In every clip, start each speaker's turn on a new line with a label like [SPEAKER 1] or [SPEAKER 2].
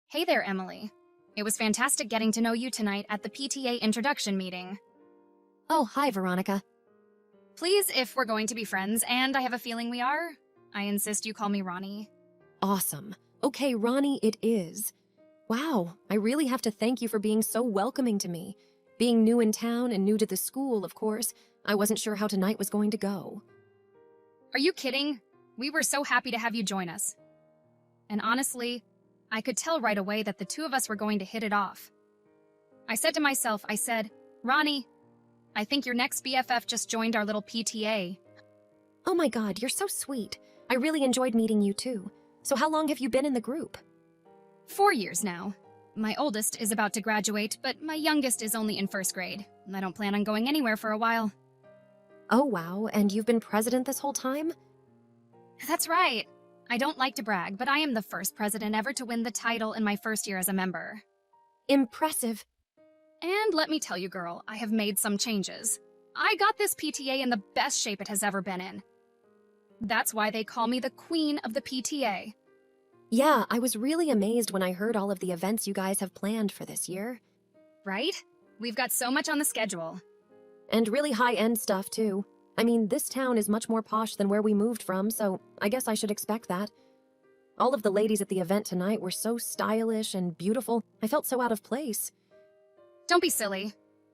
[SPEAKER 1] Hey there, Emily. It was fantastic getting to know you tonight at the PTA introduction meeting.
[SPEAKER 2] Oh, hi, Veronica.
[SPEAKER 1] Please, if we're going to be friends, and I have a feeling we are, I insist you call me Ronnie.
[SPEAKER 2] Awesome. Okay, Ronnie, it is. Wow, I really have to thank you for being so welcoming to me. Being new in town and new to the school, of course, I wasn't sure how tonight was going to go.
[SPEAKER 1] Are you kidding? We were so happy to have you join us. And honestly, I could tell right away that the two of us were going to hit it off. I said to myself, Ronnie, I think your next BFF just joined our little PTA.
[SPEAKER 2] Oh my God, you're so sweet. I really enjoyed meeting you too. So how long have you been in the group?
[SPEAKER 1] 4 years now. My oldest is about to graduate, but my youngest is only in first grade. I don't plan on going anywhere for a while.
[SPEAKER 2] Oh wow, and you've been president this whole time?
[SPEAKER 1] That's right. I don't like to brag, but I am the first president ever to win the title in my first year as a member.
[SPEAKER 2] Impressive.
[SPEAKER 1] And let me tell you, girl, I have made some changes. I got this PTA in the best shape it has ever been in. That's why they call me the Queen of the PTA.
[SPEAKER 2] Yeah, I was really amazed when I heard all of the events you guys have planned for this year.
[SPEAKER 1] Right? We've got so much on the schedule.
[SPEAKER 2] And really high-end stuff, too. I mean, this town is much more posh than where we moved from, so I guess I should expect that. All of the ladies at the event tonight were so stylish and beautiful, I felt so out of place.
[SPEAKER 1] Don't be silly.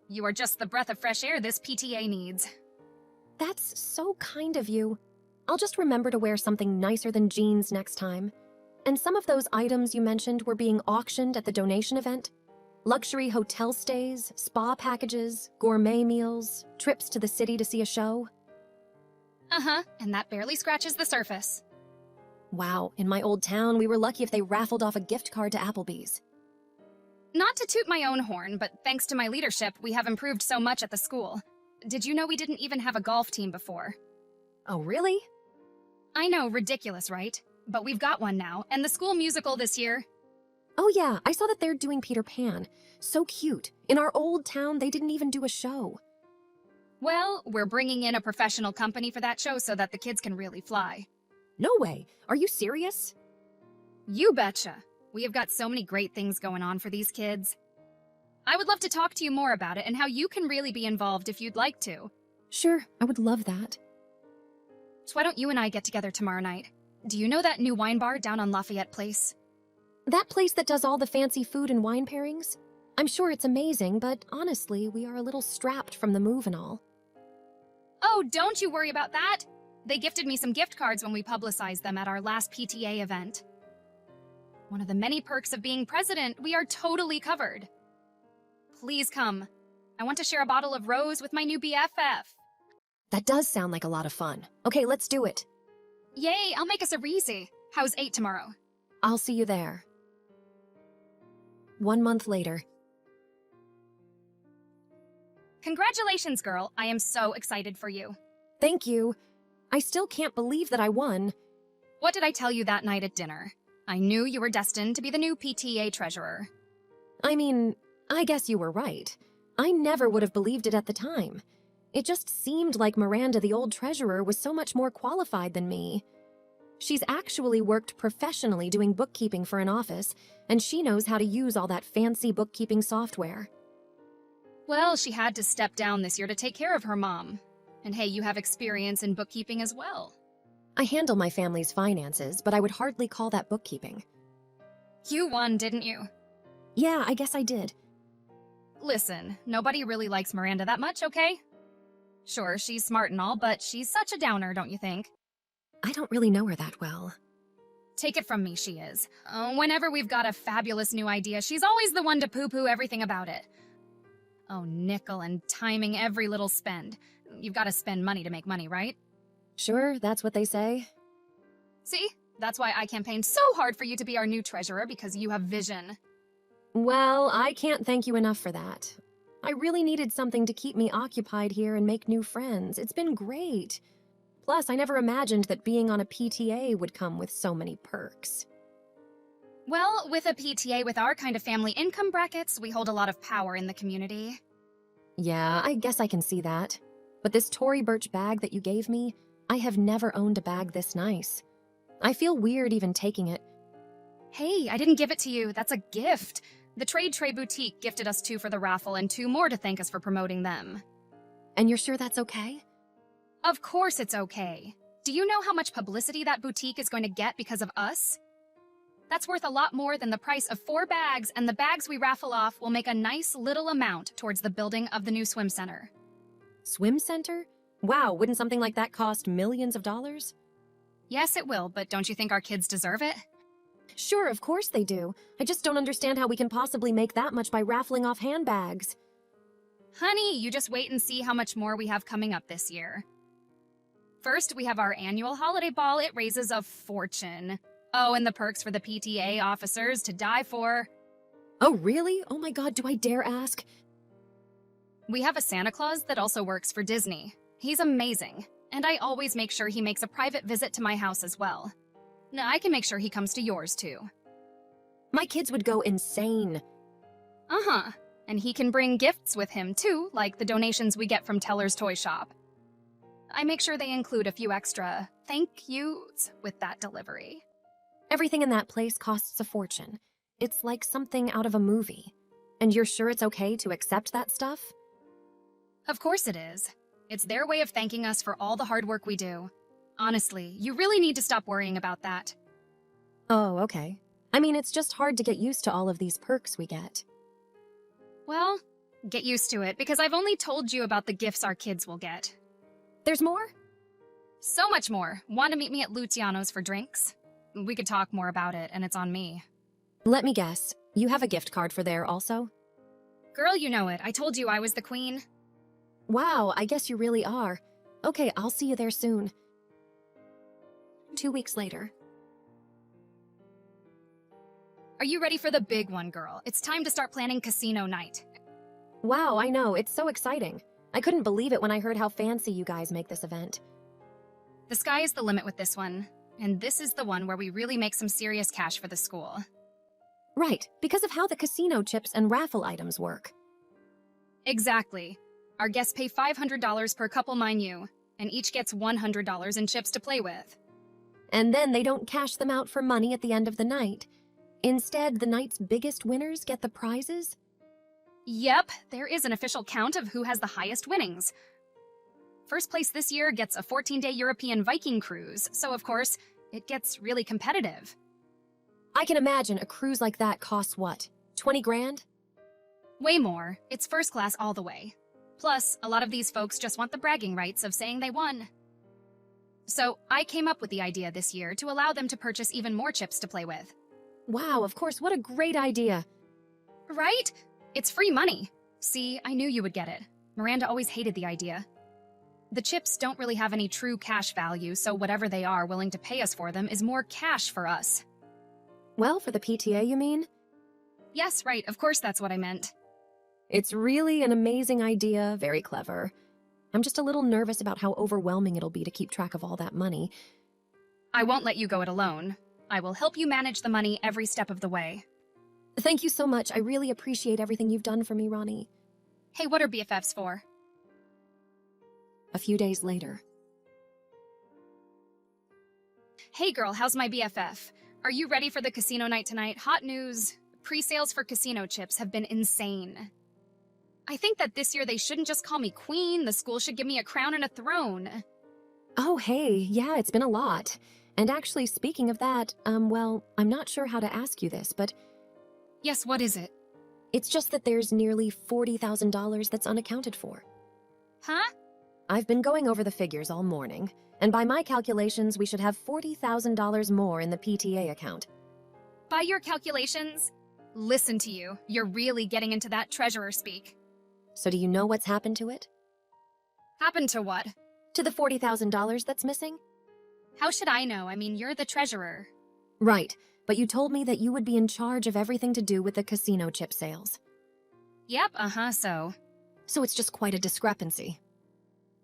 [SPEAKER 1] You are just the breath of fresh air this PTA needs.
[SPEAKER 2] That's so kind of you. I'll just remember to wear something nicer than jeans next time. And some of those items you mentioned were being auctioned at the donation event. Luxury hotel stays, spa packages, gourmet meals, trips to the city to see a show.
[SPEAKER 1] Uh-huh, and that barely scratches the surface.
[SPEAKER 2] Wow, in my old town, we were lucky if they raffled off a gift card to Applebee's.
[SPEAKER 1] Not to toot my own horn, but thanks to my leadership, we have improved so much at the school. Did you know we didn't even have a golf team before?
[SPEAKER 2] Oh, really?
[SPEAKER 1] I know, ridiculous, right? But we've got one now, and the school musical this year.
[SPEAKER 2] Oh yeah, I saw that they're doing Peter Pan. So cute. In our old town, they didn't even do a show.
[SPEAKER 1] Well, we're bringing in a professional company for that show so that the kids can really fly.
[SPEAKER 2] No way. Are you serious?
[SPEAKER 1] You betcha. We have got so many great things going on for these kids. I would love to talk to you more about it and how you can really be involved if you'd like to.
[SPEAKER 2] Sure, I would love that.
[SPEAKER 1] So why don't you and I get together tomorrow night? Do you know that new wine bar down on Lafayette Place?
[SPEAKER 2] That place that does all the fancy food and wine pairings? I'm sure it's amazing, but honestly, we are a little strapped from the move and all.
[SPEAKER 1] Oh, don't you worry about that. They gifted me some gift cards when we publicized them at our last PTA event. One of the many perks of being president, we are totally covered. Please come. I want to share a bottle of rose with my new BFF.
[SPEAKER 2] That does sound like a lot of fun. Okay, let's do it.
[SPEAKER 1] Yay, I'll make us a Reese. How's 8 tomorrow?
[SPEAKER 2] I'll see you there. 1 month later.
[SPEAKER 1] Congratulations, girl. I am so excited for you.
[SPEAKER 2] Thank you. I still can't believe that I won.
[SPEAKER 1] What did I tell you that night at dinner? I knew you were destined to be the new PTA treasurer.
[SPEAKER 2] I mean, I guess you were right. I never would have believed it at the time. It just seemed like Miranda, the old treasurer, was so much more qualified than me. She's actually worked professionally doing bookkeeping for an office, and she knows how to use all that fancy bookkeeping software.
[SPEAKER 1] Well, she had to step down this year to take care of her mom. And hey, you have experience in bookkeeping as well.
[SPEAKER 2] I handle my family's finances, but I would hardly call that bookkeeping.
[SPEAKER 1] You won, didn't you?
[SPEAKER 2] Yeah, I guess I did.
[SPEAKER 1] Listen, nobody really likes Miranda that much, okay? Sure, she's smart and all, but she's such a downer, don't you think?
[SPEAKER 2] I don't really know her that well.
[SPEAKER 1] Take it from me, she is. Whenever we've got a fabulous new idea, she's always the one to poo-poo everything about it. Oh, nickel and timing every little spend. You've got to spend money to make money, right?
[SPEAKER 2] Sure, that's what they say.
[SPEAKER 1] See? That's why I campaigned so hard for you to be our new treasurer, because you have vision.
[SPEAKER 2] Well, I can't thank you enough for that. I really needed something to keep me occupied here and make new friends. It's been great. Plus, I never imagined that being on a PTA would come with so many perks.
[SPEAKER 1] Well, with a PTA with our kind of family income brackets, we hold a lot of power in the community.
[SPEAKER 2] Yeah, I guess I can see that. But this Tory Burch bag that you gave me, I have never owned a bag this nice. I feel weird even taking it.
[SPEAKER 1] Hey, I didn't give it to you. That's a gift. The Trade Tray Boutique gifted us 2 for the raffle and 2 more to thank us for promoting them.
[SPEAKER 2] And you're sure that's okay?
[SPEAKER 1] Of course it's okay. Do you know how much publicity that boutique is going to get because of us? That's worth a lot more than the price of 4 bags, and the bags we raffle off will make a nice little amount towards the building of the new swim center.
[SPEAKER 2] Swim center? Wow, wouldn't something like that cost millions of dollars?
[SPEAKER 1] Yes, it will, but don't you think our kids deserve it?
[SPEAKER 2] Sure, of course they do. I just don't understand how we can possibly make that much by raffling off handbags.
[SPEAKER 1] Honey, you just wait and see how much more we have coming up this year. First, we have our annual holiday ball. It raises a fortune. Oh, and the perks for the PTA officers to die for.
[SPEAKER 2] Oh, really? Oh my god, do I dare ask?
[SPEAKER 1] We have a Santa Claus that also works for Disney. He's amazing, and I always make sure he makes a private visit to my house as well. Now, I can make sure he comes to yours too.
[SPEAKER 2] My kids would go insane.
[SPEAKER 1] Uh-huh. And he can bring gifts with him too, like the donations we get from Teller's Toy Shop. I make sure they include a few extra thank yous with that delivery.
[SPEAKER 2] Everything in that place costs a fortune. It's like something out of a movie. And you're sure it's okay to accept that stuff?
[SPEAKER 1] Of course it is. It's their way of thanking us for all the hard work we do. Honestly, you really need to stop worrying about that.
[SPEAKER 2] Oh, okay. I mean, it's just hard to get used to all of these perks we get.
[SPEAKER 1] Well, get used to it, because I've only told you about the gifts our kids will get.
[SPEAKER 2] There's more?
[SPEAKER 1] So much more. Want to meet me at Luciano's for drinks? We could talk more about it, and it's on me.
[SPEAKER 2] Let me guess. You have a gift card for there also?
[SPEAKER 1] Girl, you know it. I told you I was the queen.
[SPEAKER 2] Wow, I guess you really are. Okay, I'll see you there soon. 2 weeks later.
[SPEAKER 1] Are you ready for the big one, girl? It's time to start planning casino night.
[SPEAKER 2] Wow, I know. It's so exciting. I couldn't believe it when I heard how fancy you guys make this event.
[SPEAKER 1] The sky is the limit with this one, and this is the one where we really make some serious cash for the school.
[SPEAKER 2] Right, because of how the casino chips and raffle items work.
[SPEAKER 1] Exactly. Our guests pay $500 per couple, mind you, and each gets $100 in chips to play with.
[SPEAKER 2] And then they don't cash them out for money at the end of the night. Instead, the night's biggest winners get the prizes?
[SPEAKER 1] Yep, there is an official count of who has the highest winnings. First place this year gets a 14-day European Viking cruise, so of course, it gets really competitive.
[SPEAKER 2] I can imagine a cruise like that costs what, 20 grand?
[SPEAKER 1] Way more. It's first class all the way. Plus, a lot of these folks just want the bragging rights of saying they won. So, I came up with the idea this year to allow them to purchase even more chips to play with.
[SPEAKER 2] Wow, of course, what a great idea.
[SPEAKER 1] Right? It's free money. See, I knew you would get it. Miranda always hated the idea. The chips don't really have any true cash value, so whatever they are willing to pay us for them is more cash for us.
[SPEAKER 2] Well, for the PTA, you mean?
[SPEAKER 1] Yes, right, of course that's what I meant.
[SPEAKER 2] It's really an amazing idea, very clever. I'm just a little nervous about how overwhelming it'll be to keep track of all that money.
[SPEAKER 1] I won't let you go it alone. I will help you manage the money every step of the way.
[SPEAKER 2] Thank you so much. I really appreciate everything you've done for me, Ronnie.
[SPEAKER 1] Hey, what are BFFs for?
[SPEAKER 2] A few days later.
[SPEAKER 1] Hey girl, how's my BFF? Are you ready for the casino night tonight? Hot news. Pre-sales for casino chips have been insane. I think that this year they shouldn't just call me queen. The school should give me a crown and a throne.
[SPEAKER 2] Oh, hey, yeah, it's been a lot. And actually, speaking of that, well, I'm not sure how to ask you this, but...
[SPEAKER 1] Yes, what is it?
[SPEAKER 2] It's just that there's nearly $40,000 that's unaccounted for.
[SPEAKER 1] Huh?
[SPEAKER 2] I've been going over the figures all morning, and by my calculations, we should have $40,000 more in the PTA account.
[SPEAKER 1] By your calculations? Listen to you. You're really getting into that treasurer speak.
[SPEAKER 2] So do you know what's happened to it?
[SPEAKER 1] Happened to what?
[SPEAKER 2] To the $40,000 that's missing?
[SPEAKER 1] How should I know? I mean, you're the treasurer.
[SPEAKER 2] Right, but you told me that you would be in charge of everything to do with the casino chip sales.
[SPEAKER 1] Yep, so.
[SPEAKER 2] So it's just quite a discrepancy.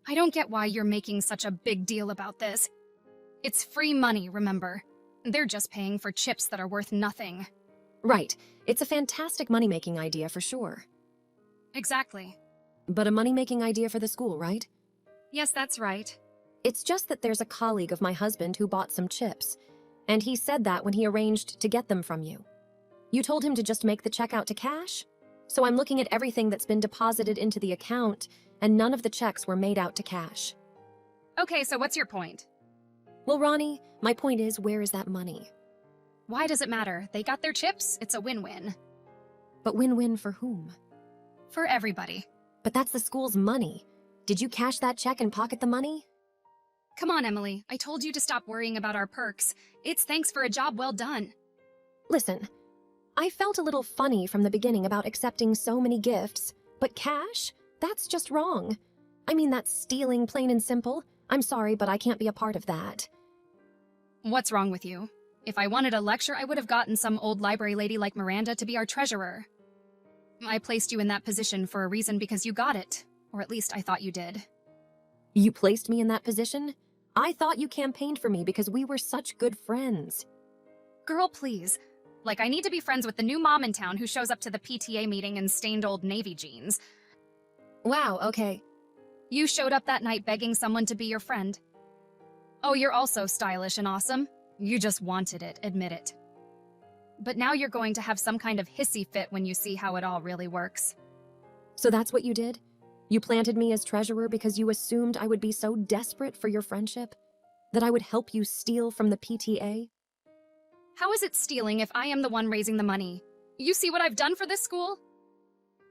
[SPEAKER 1] I don't get why you're making such a big deal about this. It's free money, remember? They're just paying for chips that are worth nothing.
[SPEAKER 2] Right, it's a fantastic money-making idea for sure.
[SPEAKER 1] Exactly.
[SPEAKER 2] But a money-making idea for the school, right?
[SPEAKER 1] Yes, that's right.
[SPEAKER 2] It's just that there's a colleague of my husband who bought some chips, And he said that when he arranged to get them from you. You told him to just make the check out to cash? So I'm looking at everything that's been deposited into the account, and none of the checks were made out to cash.
[SPEAKER 1] Okay, so what's your point?
[SPEAKER 2] Well, Ronnie, my point is, where is that money?
[SPEAKER 1] Why does it matter? They got their chips, it's a win-win.
[SPEAKER 2] But win-win for whom?
[SPEAKER 1] For everybody.
[SPEAKER 2] But that's the school's money. Did you cash that check and pocket the money?
[SPEAKER 1] Come on, Emily. I told you to stop worrying about our perks. It's thanks for a job well done.
[SPEAKER 2] Listen, I felt a little funny from the beginning about accepting so many gifts, but cash? That's just wrong. I mean, that's stealing, plain and simple. I'm sorry, but I can't be a part of that.
[SPEAKER 1] What's wrong with you? If I wanted a lecture, I would have gotten some old library lady like Miranda to be our treasurer. I placed you in that position for a reason because you got it. Or at least I thought you did.
[SPEAKER 2] You placed me in that position? I thought you campaigned for me because we were such good friends.
[SPEAKER 1] Girl, please. Like, I need to be friends with the new mom in town who shows up to the PTA meeting in stained old Navy jeans.
[SPEAKER 2] Wow, okay.
[SPEAKER 1] You showed up that night begging someone to be your friend. Oh, you're also stylish and awesome. You just wanted it, admit it. But now you're going to have some kind of hissy fit when you see how it all really works.
[SPEAKER 2] So that's what you did? You planted me as treasurer because you assumed I would be so desperate for your friendship? That I would help you steal from the PTA?
[SPEAKER 1] How is it stealing if I am the one raising the money? You see what I've done for this school?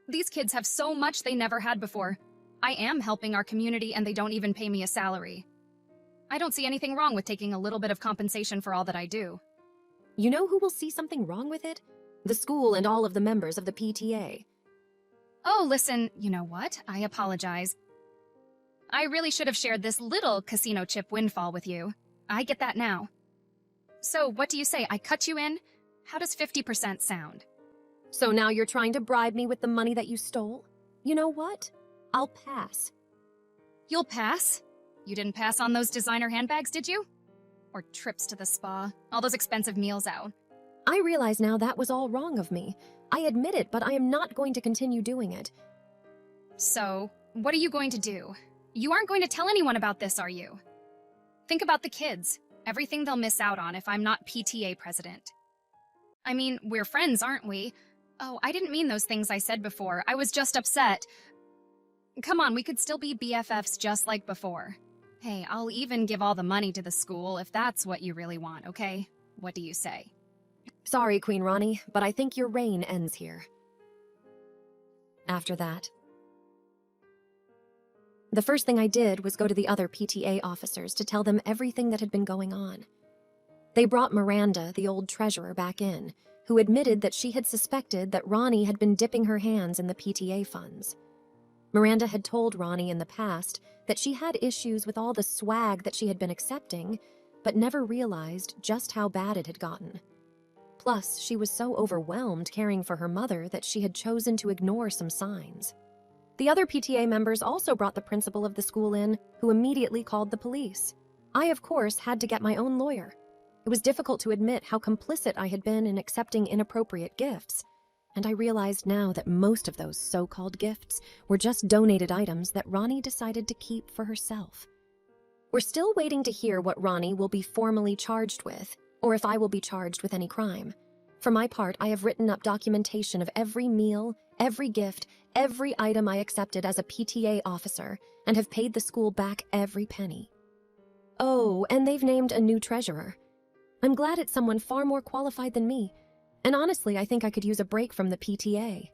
[SPEAKER 1] These kids have so much they never had before. I am helping our community and they don't even pay me a salary. I don't see anything wrong with taking a little bit of compensation for all that I do.
[SPEAKER 2] You know who will see something wrong with it? The school and all of the members of the PTA.
[SPEAKER 1] Oh, listen, you know what? I apologize. I really should have shared this little casino chip windfall with you. I get that now. So, what do you say? I cut you in? How does 50% sound?
[SPEAKER 2] So now you're trying to bribe me with the money that you stole? You know what? I'll pass.
[SPEAKER 1] You'll pass? You didn't pass on those designer handbags, did you? Or trips to the spa? All those expensive meals out?
[SPEAKER 2] I realize now that was all wrong of me. I admit it, but I am not going to continue doing it.
[SPEAKER 1] So, what are you going to do? You aren't going to tell anyone about this, are you? Think about the kids. Everything they'll miss out on if I'm not PTA president. I mean, we're friends, aren't we? Oh, I didn't mean those things I said before. I was just upset. Come on, we could still be BFFs just like before. Hey, I'll even give all the money to the school if that's what you really want, okay? What do you say?
[SPEAKER 2] Sorry, Queen Ronnie, but I think your reign ends here. After that, the first thing I did was go to the other PTA officers to tell them everything that had been going on. They brought Miranda, the old treasurer, back in, who admitted that she had suspected that Ronnie had been dipping her hands in the PTA funds. Miranda had told Ronnie in the past that she had issues with all the swag that she had been accepting, but never realized just how bad it had gotten. Plus, she was so overwhelmed caring for her mother that she had chosen to ignore some signs. The other PTA members also brought the principal of the school in, who immediately called the police. I, of course, had to get my own lawyer. It was difficult to admit how complicit I had been in accepting inappropriate gifts, and I realized now that most of those so-called gifts were just donated items that Ronnie decided to keep for herself. We're still waiting to hear what Ronnie will be formally charged with, or if I will be charged with any crime. For my part, I have written up documentation of every meal, every gift, every item I accepted as a PTA officer, and have paid the school back every penny. Oh, and they've named a new treasurer. I'm glad it's someone far more qualified than me, and honestly, I think I could use a break from the PTA.